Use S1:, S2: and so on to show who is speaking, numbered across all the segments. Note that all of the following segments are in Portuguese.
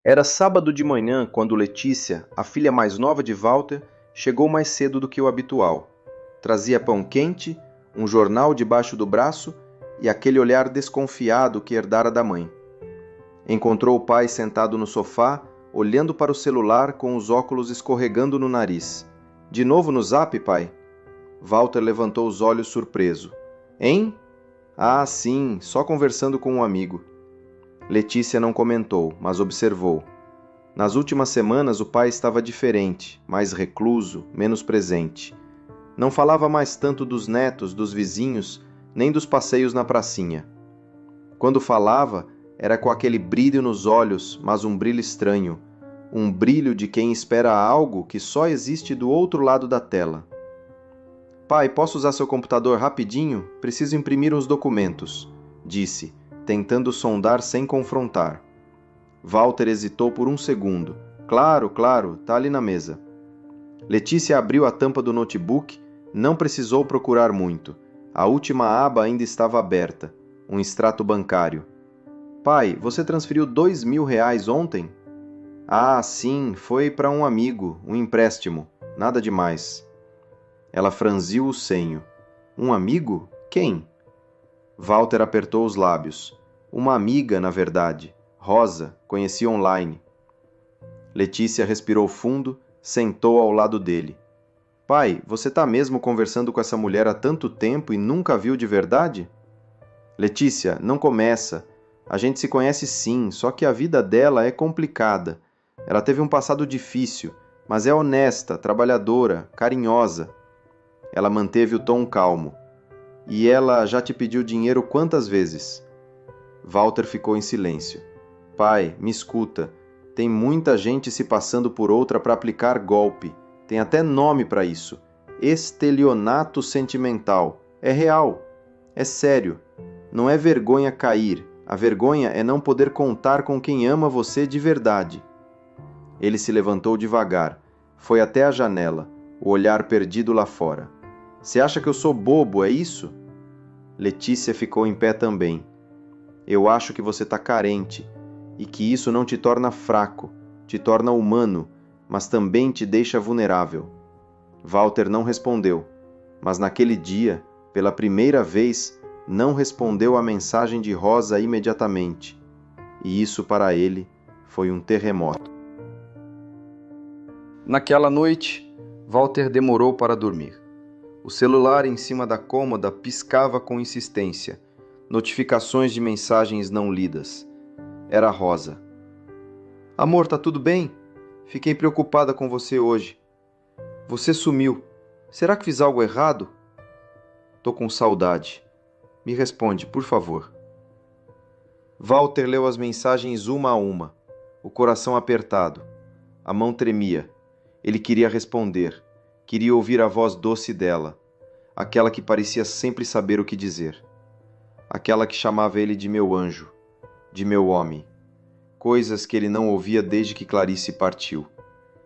S1: Era sábado de manhã quando Letícia, a filha mais nova de Walter, chegou mais cedo do que o habitual. Trazia pão quente, um jornal debaixo do braço e aquele olhar desconfiado que herdara da mãe. Encontrou o pai sentado no sofá, olhando para o celular com os óculos escorregando no nariz. De novo no Zap, pai? Walter levantou os olhos surpreso. Hein? Ah, sim, só conversando com um amigo. Letícia não comentou, mas observou. Nas últimas semanas o pai estava diferente, mais recluso, menos presente. Não falava mais tanto dos netos, dos vizinhos, nem dos passeios na pracinha. Quando falava, era com aquele brilho nos olhos, mas um brilho estranho. Um brilho de quem espera algo que só existe do outro lado da tela. Pai, posso usar seu computador rapidinho? Preciso imprimir uns documentos, disse, tentando sondar sem confrontar. Walter hesitou por um segundo. Claro, tá ali na mesa. Letícia abriu a tampa do notebook, não precisou procurar muito. A última aba ainda estava aberta, um extrato bancário. Pai, você transferiu R$ 2.000 ontem? Ah, sim, foi para um amigo, um empréstimo, nada demais. Ela franziu o senho. Um amigo? Quem? Walter apertou os lábios. Uma amiga, na verdade. Rosa, conheci online. Letícia respirou fundo, sentou ao lado dele. Pai, você tá mesmo conversando com essa mulher há tanto tempo e nunca a viu de verdade? Letícia, não começa. A gente se conhece sim, só que a vida dela é complicada. Ela teve um passado difícil, mas é honesta, trabalhadora, carinhosa. Ela manteve o tom calmo. E ela já te pediu dinheiro quantas vezes? Walter ficou em silêncio. Pai, me escuta. Tem muita gente se passando por outra para aplicar golpe. Tem até nome para isso. Estelionato sentimental. É real. É sério. Não é vergonha cair. A vergonha é não poder contar com quem ama você de verdade. Ele se levantou devagar. Foi até a janela, o olhar perdido lá fora. Você acha que eu sou bobo, é isso? Letícia ficou em pé também. Eu acho que você está carente e que isso não te torna fraco, te torna humano, mas também te deixa vulnerável. Walter não respondeu, mas naquele dia, pela primeira vez, não respondeu à mensagem de Rosa imediatamente. E isso para ele foi um terremoto. Naquela noite, Walter demorou para dormir. O celular em cima da cômoda piscava com insistência. Notificações de mensagens não lidas. Era Rosa. Amor, tá tudo bem? Fiquei preocupada com você hoje. Você sumiu. Será que fiz algo errado? Tô com saudade. Me responde, por favor. Walter leu as mensagens uma a uma, o coração apertado. A mão tremia. Ele queria responder. Queria ouvir a voz doce dela, aquela que parecia sempre saber o que dizer, aquela que chamava ele de meu anjo, de meu homem, coisas que ele não ouvia desde que Clarice partiu,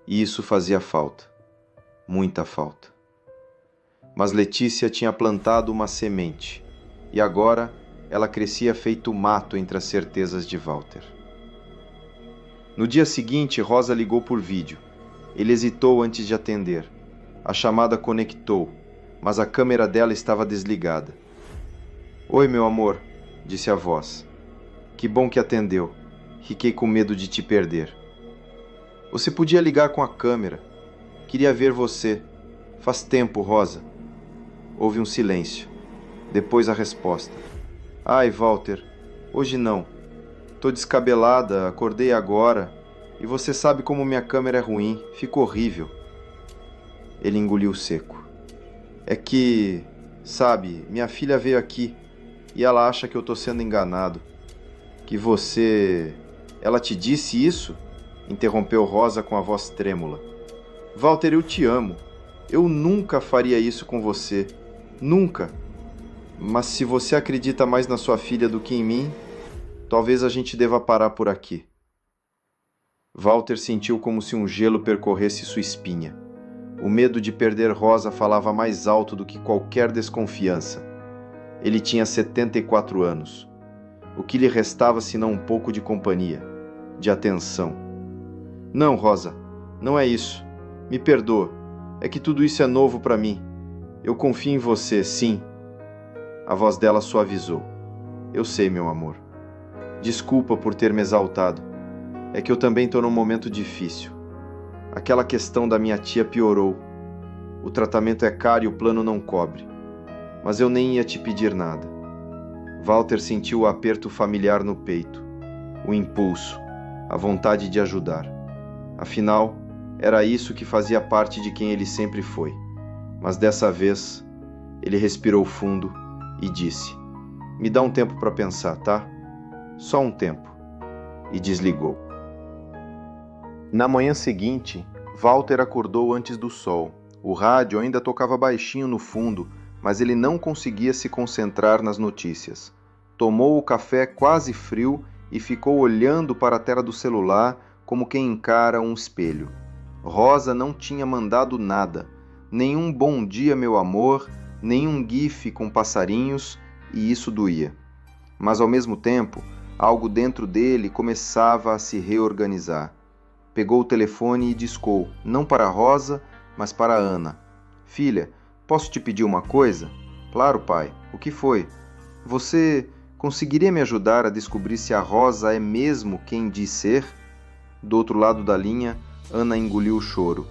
S1: e isso fazia falta, muita falta. Mas Letícia tinha plantado uma semente, e agora ela crescia feito mato entre as certezas de Walter. No dia seguinte, Rosa ligou por vídeo. Ele hesitou antes de atender. A chamada conectou, mas a câmera dela estava desligada. Oi, meu amor, disse a voz. Que bom que atendeu. Fiquei com medo de te perder. Você podia ligar com a câmera. Queria ver você. Faz tempo, Rosa. Houve um silêncio. Depois a resposta. Ai, Walter, hoje não. Tô descabelada, acordei agora. E você sabe como minha câmera é ruim. Fica horrível. Ele engoliu seco. É que, sabe, minha filha veio aqui e ela acha que eu tô sendo enganado. Que você... Ela te disse isso? Interrompeu Rosa com a voz trêmula. Walter, eu te amo. Eu nunca faria isso com você. Nunca. Mas se você acredita mais na sua filha do que em mim, talvez a gente deva parar por aqui. Walter sentiu como se um gelo percorresse sua espinha. O medo de perder Rosa falava mais alto do que qualquer desconfiança. Ele tinha 74 anos. O que lhe restava senão um pouco de companhia, de atenção, Não, Rosa, não é isso. Me perdoa. É que tudo isso é novo para mim. Eu confio em você, sim. A voz dela suavizou. Eu sei, meu amor. Desculpa por ter me exaltado. É que eu também estou num momento difícil. Aquela questão da minha tia piorou. O tratamento é caro e o plano não cobre. Mas eu nem ia te pedir nada. Walter sentiu o aperto familiar no peito, o impulso, a vontade de ajudar. Afinal, era isso que fazia parte de quem ele sempre foi. Mas dessa vez, ele respirou fundo e disse: Me dá um tempo para pensar, tá? Só um tempo. E desligou. Na manhã seguinte, Walter acordou antes do sol. O rádio ainda tocava baixinho no fundo, mas ele não conseguia se concentrar nas notícias. Tomou o café quase frio e ficou olhando para a tela do celular como quem encara um espelho. Rosa não tinha mandado nada, nenhum bom dia, meu amor, nenhum gif com passarinhos, e isso doía. Mas ao mesmo tempo, algo dentro dele começava a se reorganizar. Pegou o telefone e discou, não para Rosa, mas para Ana. Filha, posso te pedir uma coisa? Claro, pai. O que foi? Você conseguiria me ajudar a descobrir se a Rosa é mesmo quem diz ser? Do outro lado da linha, Ana engoliu o choro.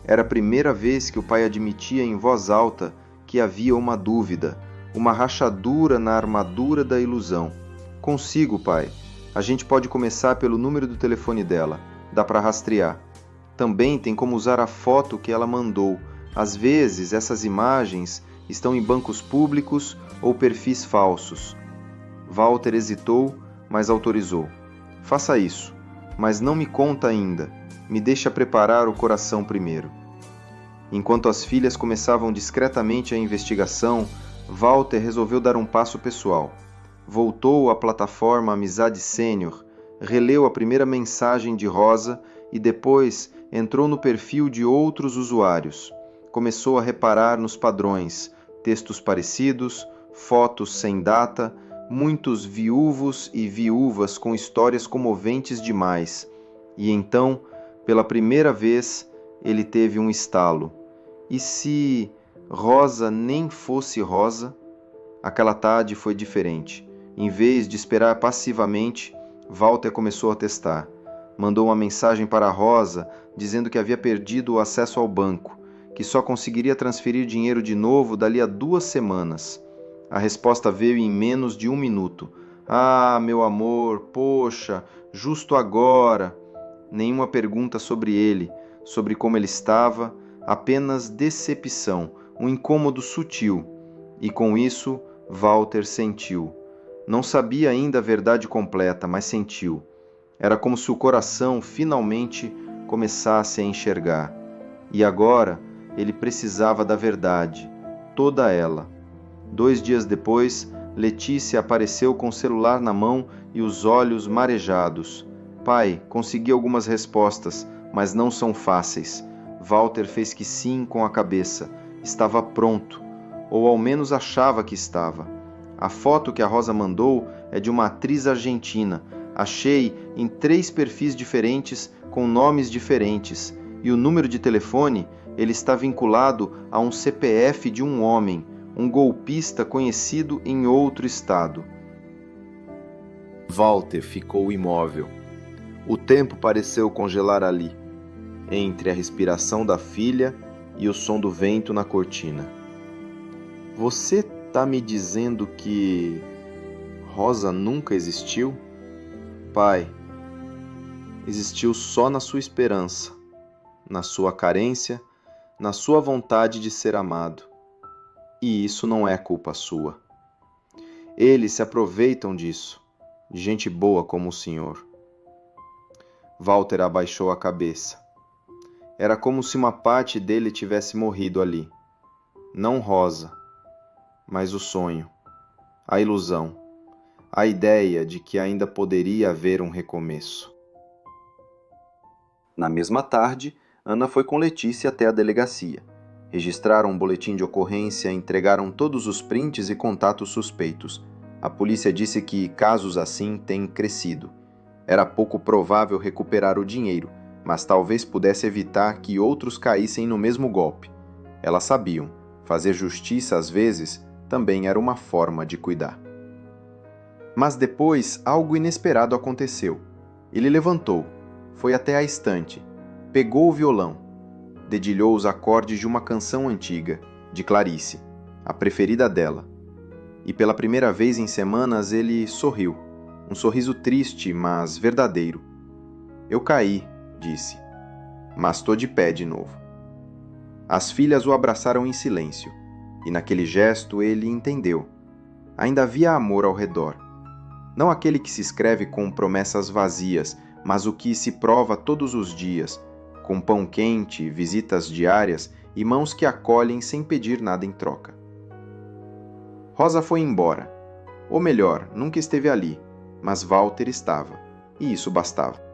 S1: Era a primeira vez que o pai admitia em voz alta que havia uma dúvida, uma rachadura na armadura da ilusão. Consigo, pai. A gente pode começar pelo número do telefone dela. Dá para rastrear. Também tem como usar a foto que ela mandou. Às vezes, essas imagens estão em bancos públicos ou perfis falsos. Walter hesitou, mas autorizou. Faça isso, mas não me conta ainda. Me deixa preparar o coração primeiro. Enquanto as filhas começavam discretamente a investigação, Walter resolveu dar um passo pessoal. Voltou à plataforma Amizade Sênior, releu a primeira mensagem de Rosa e depois entrou no perfil de outros usuários. Começou a reparar nos padrões, textos parecidos, fotos sem data, muitos viúvos e viúvas com histórias comoventes demais. E então, pela primeira vez, ele teve um estalo. E se Rosa nem fosse Rosa? Aquela tarde foi diferente. Em vez de esperar passivamente, Walter começou a testar. Mandou uma mensagem para Rosa dizendo que havia perdido o acesso ao banco, que só conseguiria transferir dinheiro de novo dali a 2 semanas. A resposta veio em menos de 1 minuto. Ah, meu amor, poxa, justo agora. Nenhuma pergunta sobre ele, sobre como ele estava, apenas decepção, um incômodo sutil. E com isso, Walter sentiu. Não sabia ainda a verdade completa, mas sentiu. Era como se o coração finalmente começasse a enxergar. E agora ele precisava da verdade, toda ela. 2 dias depois, Letícia apareceu com o celular na mão e os olhos marejados. Pai, consegui algumas respostas, mas não são fáceis. Walter fez que sim com a cabeça. Estava pronto, ou ao menos achava que estava. A foto que a Rosa mandou é de uma atriz argentina. Achei em 3 perfis diferentes com nomes diferentes. E o número de telefone, ele está vinculado a um CPF de um homem, um golpista conhecido em outro estado. Walter ficou imóvel. O tempo pareceu congelar ali, entre a respiração da filha e o som do vento na cortina. Você tá me dizendo que Rosa nunca existiu? Pai, existiu só na sua esperança, na sua carência, na sua vontade de ser amado. E isso não é culpa sua. Eles se aproveitam disso, de gente boa como o senhor. Walter abaixou a cabeça. Era como se uma parte dele tivesse morrido ali. Não Rosa, mas o sonho, a ilusão, a ideia de que ainda poderia haver um recomeço. Na mesma tarde, Ana foi com Letícia até a delegacia. Registraram um boletim de ocorrência e entregaram todos os prints e contatos suspeitos. A polícia disse que casos assim têm crescido. Era pouco provável recuperar o dinheiro, mas talvez pudesse evitar que outros caíssem no mesmo golpe. Elas sabiam, fazer justiça às vezes também era uma forma de cuidar. Mas depois algo inesperado aconteceu. Ele levantou, foi até a estante, pegou o violão, dedilhou os acordes de uma canção antiga, de Clarice, a preferida dela. E pela primeira vez em semanas ele sorriu, um sorriso triste, mas verdadeiro. Eu caí, disse, mas estou de pé de novo. As filhas o abraçaram em silêncio, e naquele gesto ele entendeu. Ainda havia amor ao redor. Não aquele que se escreve com promessas vazias, mas o que se prova todos os dias, com pão quente, visitas diárias e mãos que acolhem sem pedir nada em troca. Rosa foi embora. Ou melhor, nunca esteve ali, mas Walter estava, e isso bastava.